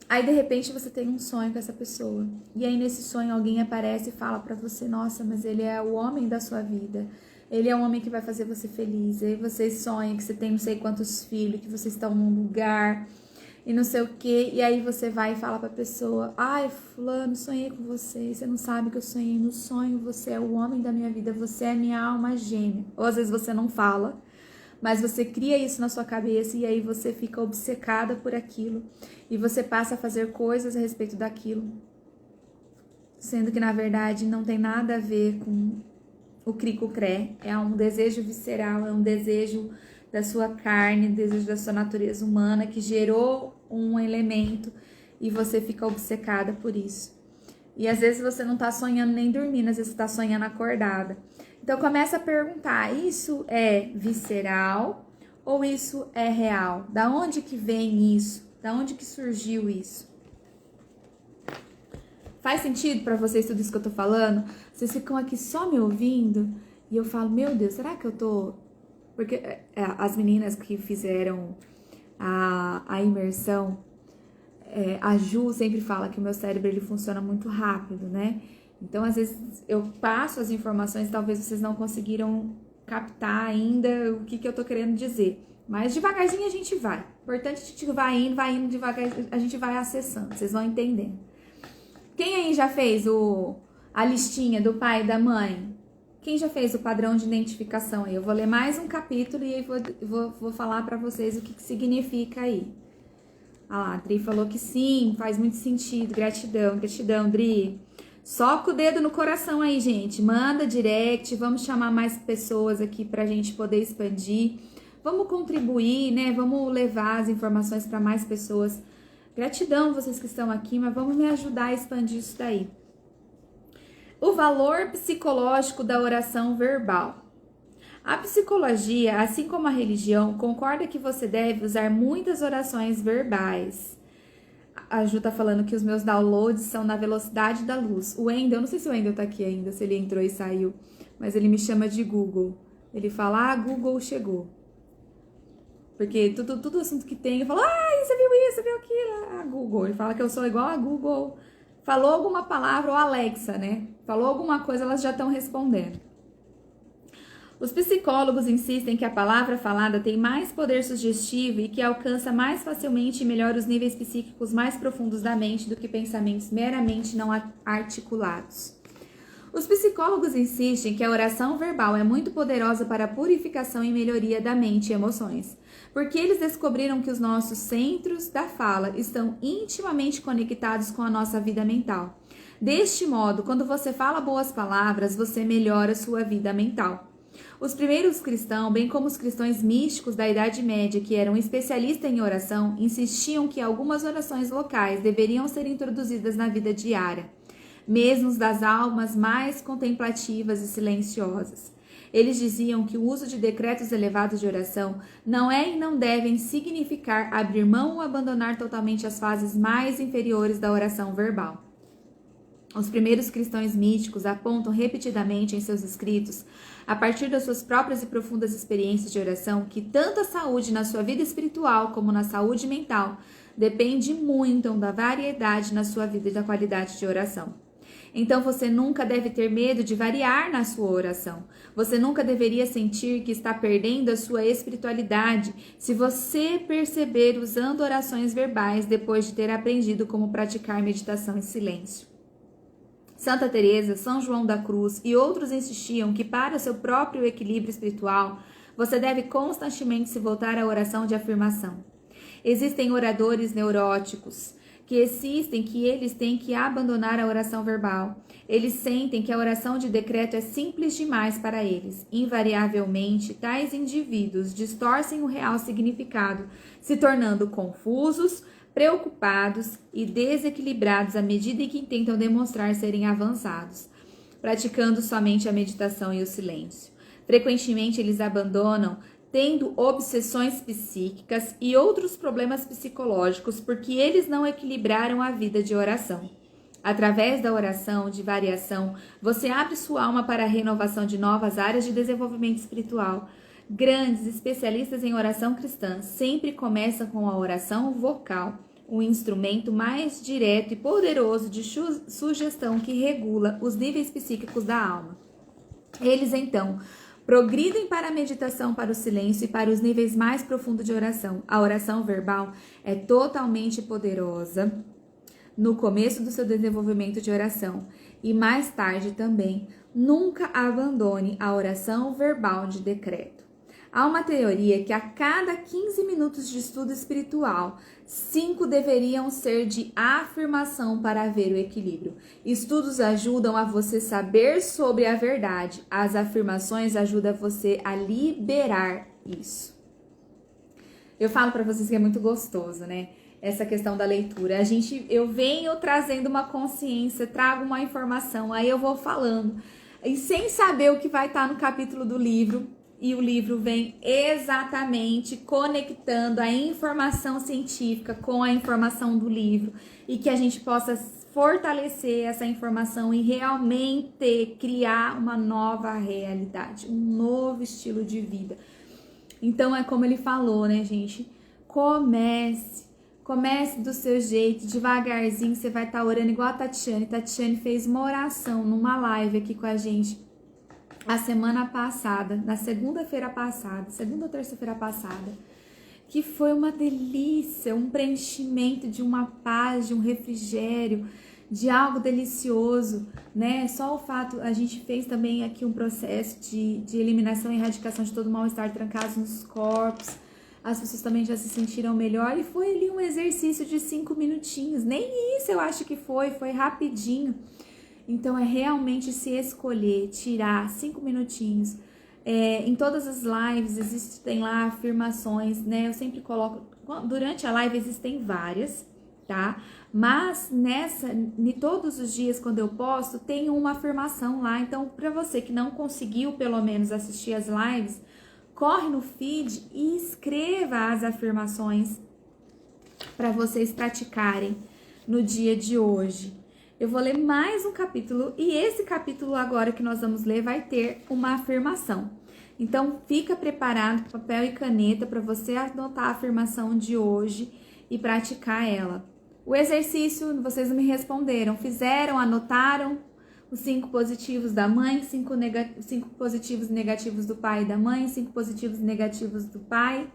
Aí de repente você tem um sonho com essa pessoa. E aí nesse sonho alguém aparece e fala pra você, nossa, mas ele é o homem da sua vida. Ele é o homem que vai fazer você feliz. E aí você sonha que você tem não sei quantos filhos, que vocês estão num lugar e não sei o quê. E aí você vai e fala pra pessoa, ai, fulano, sonhei com você. Você não sabe que eu sonhei no sonho, você é o homem da minha vida, você é minha alma gêmea. Ou às vezes você não fala, mas você cria isso na sua cabeça e aí você fica obcecada por aquilo. E você passa a fazer coisas a respeito daquilo, sendo que na verdade não tem nada a ver com o crico-cré. É um desejo visceral, é um desejo da sua carne, desejo da sua natureza humana que gerou um elemento e você fica obcecada por isso. E às vezes você não tá sonhando nem dormindo, às vezes você tá sonhando acordada. Então começa a perguntar, isso é visceral ou isso é real? Da onde que vem isso? Da onde que surgiu isso? Faz sentido pra vocês tudo isso que eu tô falando? Vocês ficam aqui só me ouvindo e eu falo, meu Deus, será que eu tô... Porque as meninas que fizeram a imersão, a Ju sempre fala que o meu cérebro ele funciona muito rápido, né? Então, às vezes, eu passo as informações, talvez vocês não conseguiram captar ainda o que eu tô querendo dizer. Mas devagarzinho a gente vai. Importante a gente vai indo devagar, a gente vai acessando, vocês vão entendendo. Quem aí já fez a listinha do pai e da mãe? Quem já fez o padrão de identificação aí? Eu vou ler mais um capítulo e aí vou falar pra vocês o que significa aí. Ah lá, a Dri falou que sim, faz muito sentido. Gratidão, Dri. Soca o dedo no coração aí, gente. Manda direct, vamos chamar mais pessoas aqui pra gente poder expandir. Vamos contribuir, né? Vamos levar as informações para mais pessoas. Gratidão vocês que estão aqui, mas vamos me ajudar a expandir isso daí. O valor psicológico da oração verbal. A psicologia, assim como a religião, concorda que você deve usar muitas orações verbais. A Ju tá falando que os meus downloads são na velocidade da luz. O Wendel, não sei se o Wendel tá aqui ainda, se ele entrou e saiu, mas ele me chama de Google. Ele fala, Google chegou. Porque tudo assunto que tem, eu falo, você viu isso, você viu aquilo? Google. Ele fala que eu sou igual a Google. Falou alguma palavra, ou Alexa, né? Falou alguma coisa, elas já estão respondendo. Os psicólogos insistem que a palavra falada tem mais poder sugestivo e que alcança mais facilmente e melhor os níveis psíquicos mais profundos da mente do que pensamentos meramente não articulados. Os psicólogos insistem que a oração verbal é muito poderosa para a purificação e melhoria da mente e emoções, porque eles descobriram que os nossos centros da fala estão intimamente conectados com a nossa vida mental. Deste modo, quando você fala boas palavras, você melhora sua vida mental. Os primeiros cristãos, bem como os cristãos místicos da Idade Média, que eram especialistas em oração, insistiam que algumas orações locais deveriam ser introduzidas na vida diária, mesmo das almas mais contemplativas e silenciosas. Eles diziam que o uso de decretos elevados de oração não é e não devem significar abrir mão ou abandonar totalmente as fases mais inferiores da oração verbal. Os primeiros cristãos místicos apontam repetidamente em seus escritos, a partir das suas próprias e profundas experiências de oração, que tanto a saúde na sua vida espiritual como na saúde mental depende muito da variedade na sua vida e da qualidade de oração. Então você nunca deve ter medo de variar na sua oração. Você nunca deveria sentir que está perdendo a sua espiritualidade se você perceber usando orações verbais depois de ter aprendido como praticar meditação em silêncio. Santa Teresa, São João da Cruz e outros insistiam que para seu próprio equilíbrio espiritual, você deve constantemente se voltar à oração de afirmação. Existem oradores neuróticos que insistem que eles têm que abandonar a oração verbal. Eles sentem que a oração de decreto é simples demais para eles. Invariavelmente, tais indivíduos distorcem o real significado, se tornando confusos, preocupados e desequilibrados à medida em que tentam demonstrar serem avançados, praticando somente a meditação e o silêncio. Frequentemente eles abandonam, tendo obsessões psíquicas e outros problemas psicológicos, porque eles não equilibraram a vida de oração. Através da oração de variação, você abre sua alma para a renovação de novas áreas de desenvolvimento espiritual. Grandes especialistas em oração cristã sempre começam com a oração vocal, um instrumento mais direto e poderoso de sugestão que regula os níveis psíquicos da alma. Eles, então, progridem para a meditação, para o silêncio e para os níveis mais profundos de oração. A oração verbal é totalmente poderosa no começo do seu desenvolvimento de oração e mais tarde também. Nunca abandone a oração verbal de decreto. Há uma teoria que a cada 15 minutos de estudo espiritual, 5 deveriam ser de afirmação para haver o equilíbrio. Estudos ajudam a você saber sobre a verdade. As afirmações ajudam você a liberar isso. Eu falo para vocês que é muito gostoso, né? Essa questão da leitura. Eu venho trazendo uma consciência, trago uma informação, aí eu vou falando. E sem saber o que vai estar no capítulo do livro, e o livro vem exatamente conectando a informação científica com a informação do livro e que a gente possa fortalecer essa informação e realmente criar uma nova realidade, um novo estilo de vida. Então é como ele falou, né, gente? Comece do seu jeito, devagarzinho, você vai estar orando igual a Tatiane. Tatiane fez uma oração numa live aqui com a gente a semana passada, na segunda-feira passada, segunda ou terça-feira passada, que foi uma delícia, um preenchimento de uma paz, de um refrigério, de algo delicioso, né? Só o fato, a gente fez também aqui um processo de eliminação e erradicação de todo o mal-estar trancados nos corpos, as pessoas também já se sentiram melhor e foi ali um exercício de 5 minutinhos, nem isso eu acho que foi rapidinho. Então é realmente se escolher, tirar 5 minutinhos, Em todas as lives existem lá afirmações, né? Eu sempre coloco, durante a live existem várias, tá? Mas em todos os dias quando eu posto, tem uma afirmação lá. Então, para você que não conseguiu pelo menos assistir as lives, corre no feed e escreva as afirmações para vocês praticarem no dia de hoje. Eu vou ler mais um capítulo e esse capítulo agora que nós vamos ler vai ter uma afirmação. Então, fica preparado, papel e caneta, para você anotar a afirmação de hoje e praticar ela. O exercício, vocês me responderam, fizeram, anotaram os 5 positivos da mãe, 5 positivos e negativos do pai e da mãe, 5 positivos e negativos do pai,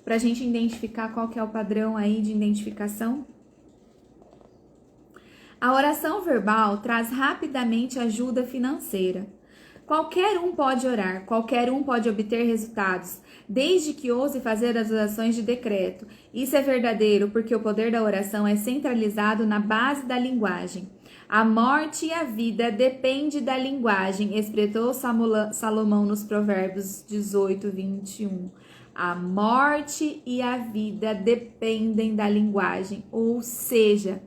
para a gente identificar qual que é o padrão aí de identificação. A oração verbal traz rapidamente ajuda financeira. Qualquer um pode orar, qualquer um pode obter resultados, desde que ouse fazer as orações de decreto. Isso é verdadeiro porque o poder da oração é centralizado na base da linguagem. A morte e a vida dependem da linguagem, expressou Salomão nos Provérbios 18, 21. A morte e a vida dependem da linguagem, ou seja,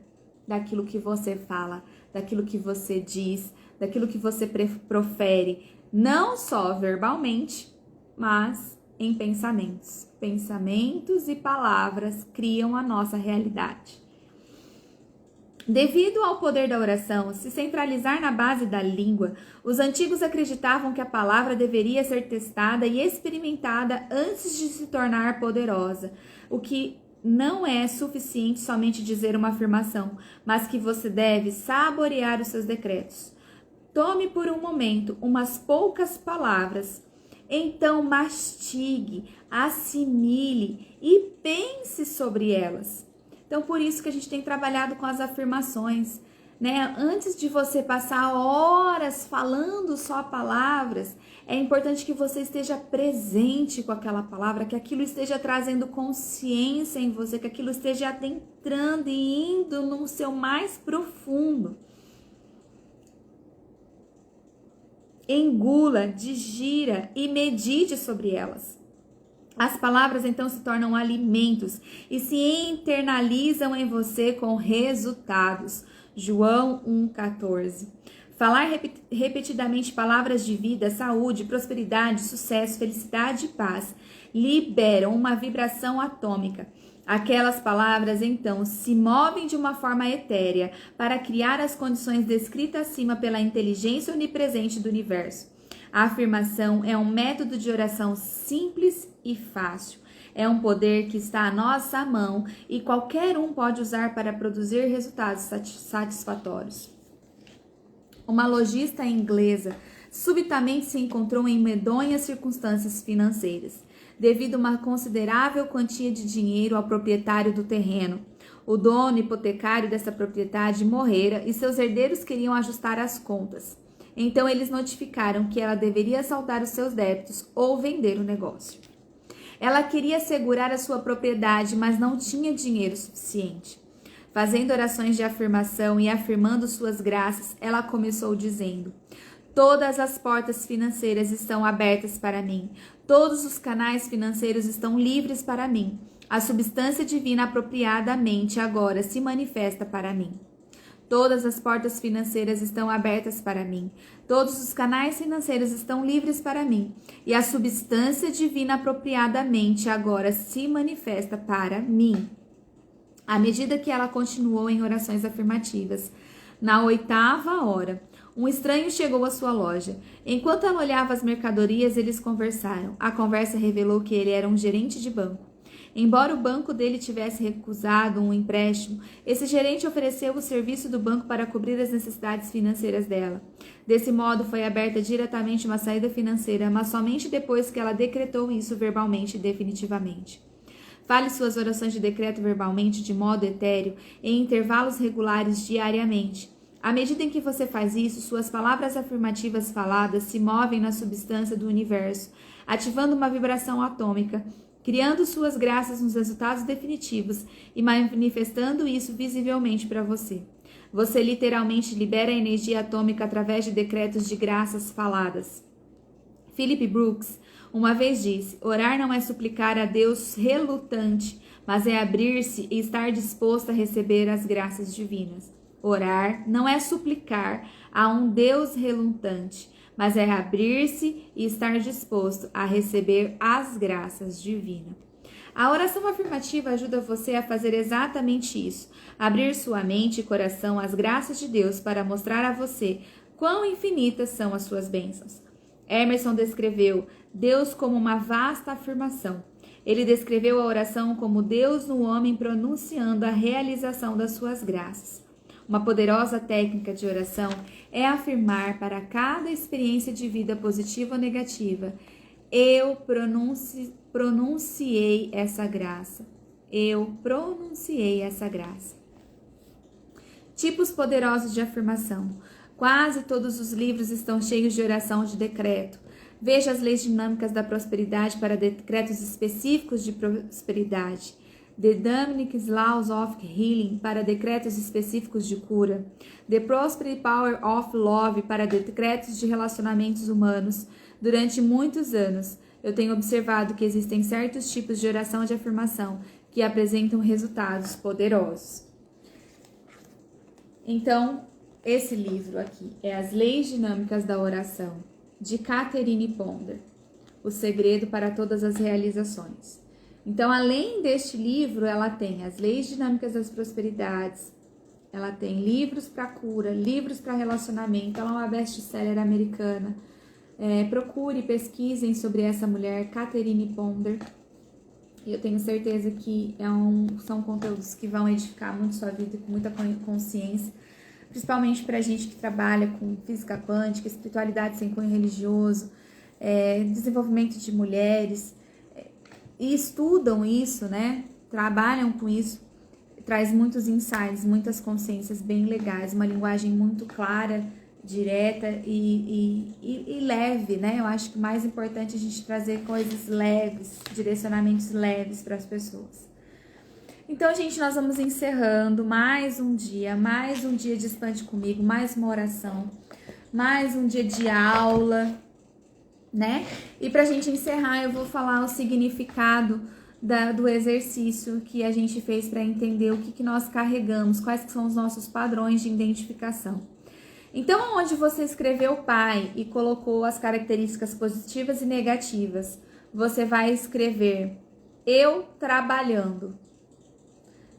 daquilo que você fala, daquilo que você diz, daquilo que você profere, não só verbalmente, mas em pensamentos. Pensamentos e palavras criam a nossa realidade. Devido ao poder da oração se centralizar na base da língua, os antigos acreditavam que a palavra deveria ser testada e experimentada antes de se tornar poderosa, o que não é suficiente somente dizer uma afirmação, mas que você deve saborear os seus decretos. Tome por um momento umas poucas palavras, então mastigue, assimile e pense sobre elas. Então, por isso que a gente tem trabalhado com as afirmações, né? Antes de você passar horas falando só palavras, é importante que você esteja presente com aquela palavra, que aquilo esteja trazendo consciência em você, que aquilo esteja adentrando e indo no seu mais profundo. Engula, digira e medite sobre elas. As palavras então se tornam alimentos e se internalizam em você com resultados. João 1,14. Falar repetidamente palavras de vida, saúde, prosperidade, sucesso, felicidade e paz liberam uma vibração atômica. Aquelas palavras, então, se movem de uma forma etérea para criar as condições descritas acima pela inteligência onipresente do universo. A afirmação é um método de oração simples e fácil. É um poder que está à nossa mão e qualquer um pode usar para produzir resultados satisfatórios. Uma lojista inglesa subitamente se encontrou em medonhas circunstâncias financeiras, devido a uma considerável quantia de dinheiro ao proprietário do terreno. O dono hipotecário dessa propriedade morrera e seus herdeiros queriam ajustar as contas. Então eles notificaram que ela deveria saldar os seus débitos ou vender o negócio. Ela queria segurar a sua propriedade, mas não tinha dinheiro suficiente. Fazendo orações de afirmação e afirmando suas graças, ela começou dizendo: todas as portas financeiras estão abertas para mim. Todos os canais financeiros estão livres para mim. A substância divina apropriadamente agora se manifesta para mim. Todas as portas financeiras estão abertas para mim. Todos os canais financeiros estão livres para mim. E a substância divina apropriadamente agora se manifesta para mim. À medida que ela continuou em orações afirmativas, na 8ª hora, um estranho chegou à sua loja. Enquanto ela olhava as mercadorias, eles conversaram. A conversa revelou que ele era um gerente de banco. Embora o banco dele tivesse recusado um empréstimo, esse gerente ofereceu o serviço do banco para cobrir as necessidades financeiras dela. Desse modo, foi aberta diretamente uma saída financeira, mas somente depois que ela decretou isso verbalmente e definitivamente. Fale suas orações de decreto verbalmente de modo etéreo em intervalos regulares diariamente. À medida em que você faz isso, suas palavras afirmativas faladas se movem na substância do universo, ativando uma vibração atômica, criando suas graças nos resultados definitivos e manifestando isso visivelmente para você. Você literalmente libera a energia atômica através de decretos de graças faladas. Philip Brooks uma vez disse: orar não é suplicar a Deus relutante, mas é abrir-se e estar disposto a receber as graças divinas. Orar não é suplicar a um Deus relutante, mas é abrir-se e estar disposto a receber as graças divinas. A oração afirmativa ajuda você a fazer exatamente isso, abrir sua mente e coração às graças de Deus para mostrar a você quão infinitas são as suas bênçãos. Emerson descreveu Deus como uma vasta afirmação. Ele descreveu a oração como Deus no homem pronunciando a realização das suas graças. Uma poderosa técnica de oração é afirmar para cada experiência de vida positiva ou negativa: eu pronunciei essa graça. Eu pronunciei essa graça. Tipos poderosos de afirmação. Quase todos os livros estão cheios de oração de decreto. Veja as leis dinâmicas da prosperidade para decretos específicos de prosperidade. The Dynamic Laws of Healing para decretos específicos de cura. The Prosperity Power of Love para decretos de relacionamentos humanos. Durante muitos anos, eu tenho observado que existem certos tipos de oração de afirmação que apresentam resultados poderosos. Então, esse livro aqui é As Leis Dinâmicas da Oração, de Catherine Ponder, O Segredo para Todas as Realizações. Então, além deste livro, ela tem As Leis Dinâmicas das Prosperidades, ela tem livros para cura, livros para relacionamento, ela é uma best-seller americana. Procure, pesquisem sobre essa mulher, Catherine Ponder. Eu tenho certeza que são conteúdos que vão edificar muito sua vida com muita consciência, principalmente para a gente que trabalha com física quântica, espiritualidade sem cunho religioso, desenvolvimento de mulheres, e estudam isso, né? Trabalham com isso, traz muitos insights, muitas consciências bem legais, uma linguagem muito clara, direta e leve, né? Eu acho que o mais importante é a gente trazer coisas leves, direcionamentos leves para as pessoas. Então, gente, nós vamos encerrando mais um dia de Expande Comigo, mais uma oração, mais um dia de aula, né? E pra gente encerrar, eu vou falar o significado do exercício que a gente fez para entender o que nós carregamos, quais que são os nossos padrões de identificação. Então, onde você escreveu pai e colocou as características positivas e negativas, você vai escrever eu trabalhando.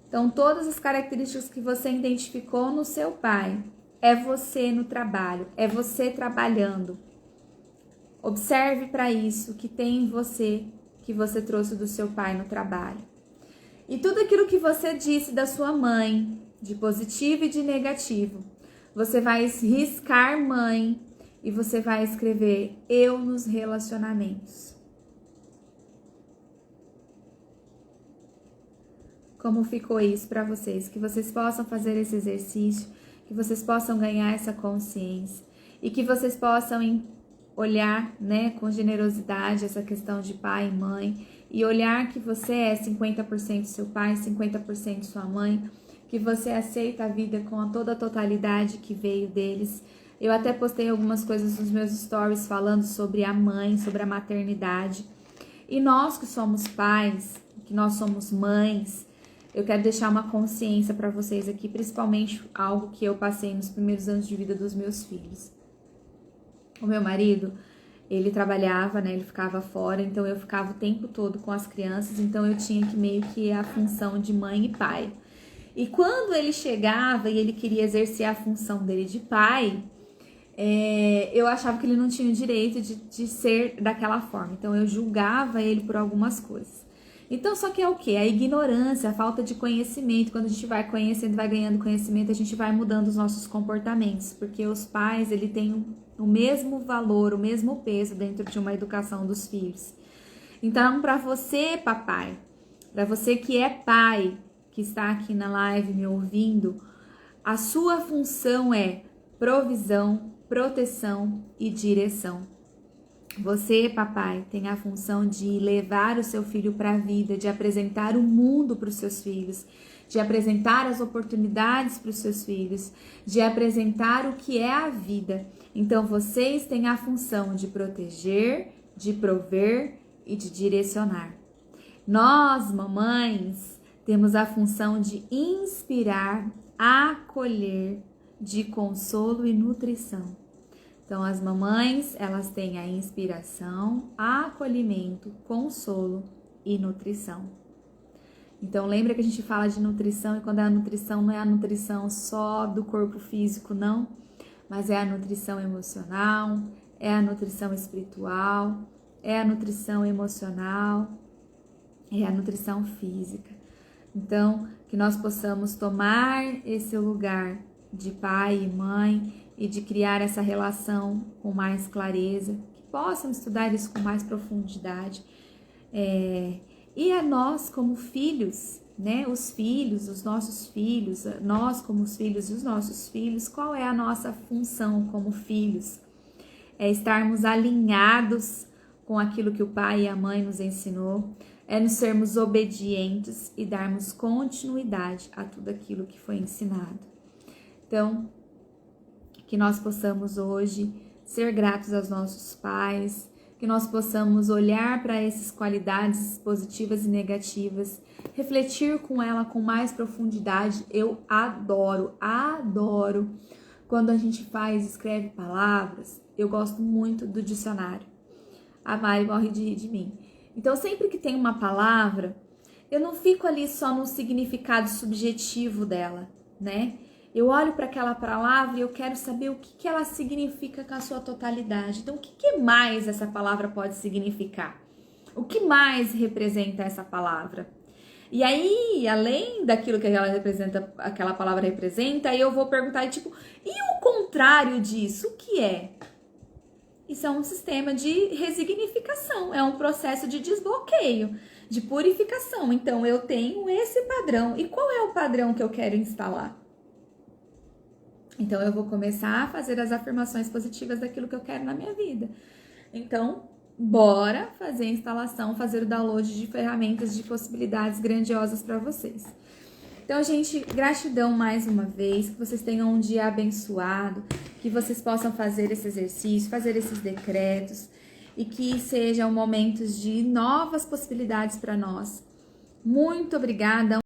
Então, todas as características que você identificou no seu pai, é você no trabalho, é você trabalhando. Observe para isso que tem em você, que você trouxe do seu pai no trabalho. E tudo aquilo que você disse da sua mãe, de positivo e de negativo, você vai riscar mãe e você vai escrever eu nos relacionamentos. Como ficou isso para vocês? Que vocês possam fazer esse exercício, que vocês possam ganhar essa consciência e que vocês possam olhar, né, com generosidade essa questão de pai e mãe e olhar que você é 50% seu pai, 50% sua mãe, que você aceita a vida com toda a totalidade que veio deles. Eu até postei algumas coisas nos meus stories falando sobre a mãe, sobre a maternidade. E nós que somos pais, que nós somos mães, eu quero deixar uma consciência para vocês aqui, principalmente algo que eu passei nos primeiros anos de vida dos meus filhos. O meu marido, ele trabalhava, né, ele ficava fora, então eu ficava o tempo todo com as crianças, então eu tinha que meio que a função de mãe e pai. E quando ele chegava e ele queria exercer a função dele de pai, eu achava que ele não tinha o direito de ser daquela forma, então eu julgava ele por algumas coisas. Então, só que é o quê? A ignorância, a falta de conhecimento. Quando a gente vai conhecendo, vai ganhando conhecimento, a gente vai mudando os nossos comportamentos. Porque os pais, ele tem o mesmo valor, o mesmo peso dentro de uma educação dos filhos. Então, para você, papai, para você que é pai, que está aqui na live me ouvindo, a sua função é provisão, proteção e direção. Você, papai, tem a função de levar o seu filho para a vida, de apresentar o mundo para os seus filhos, de apresentar as oportunidades para os seus filhos, de apresentar o que é a vida. Então, vocês têm a função de proteger, de prover e de direcionar. Nós, mamães, temos a função de inspirar, acolher, de consolo e nutrição. Então, as mamães, elas têm a inspiração, acolhimento, consolo e nutrição. Então, lembra que a gente fala de nutrição e quando a nutrição não é a nutrição só do corpo físico, não, mas é a nutrição emocional, é a nutrição espiritual, é a nutrição emocional, é a nutrição física. Então, que nós possamos tomar esse lugar de pai e mãe e de criar essa relação com mais clareza, que possam estudar isso com mais profundidade. E a nós como filhos, né? Os filhos, os nossos filhos, nós como os filhos e os nossos filhos, qual é a nossa função como filhos? É estarmos alinhados com aquilo que o pai e a mãe nos ensinou, é nos sermos obedientes e darmos continuidade a tudo aquilo que foi ensinado. Então, que nós possamos hoje ser gratos aos nossos pais, que nós possamos olhar para essas qualidades positivas e negativas, refletir com ela com mais profundidade. Eu adoro quando a gente escreve palavras. Eu gosto muito do dicionário. A Mari morre de rir de mim. Então, sempre que tem uma palavra, eu não fico ali só no significado subjetivo dela, né? Eu olho para aquela palavra e eu quero saber o que ela significa com a sua totalidade. Então, o que mais essa palavra pode significar? O que mais representa essa palavra? E aí, além daquilo que aquela palavra representa, eu vou perguntar, e o contrário disso, o que é? Isso é um sistema de resignificação, é um processo de desbloqueio, de purificação. Então, eu tenho esse padrão. E qual é o padrão que eu quero instalar? Então, eu vou começar a fazer as afirmações positivas daquilo que eu quero na minha vida. Então, bora fazer a instalação, fazer o download de ferramentas, de possibilidades grandiosas para vocês. Então, gente, gratidão mais uma vez, que vocês tenham um dia abençoado, que vocês possam fazer esse exercício, fazer esses decretos e que sejam momentos de novas possibilidades para nós. Muito obrigada.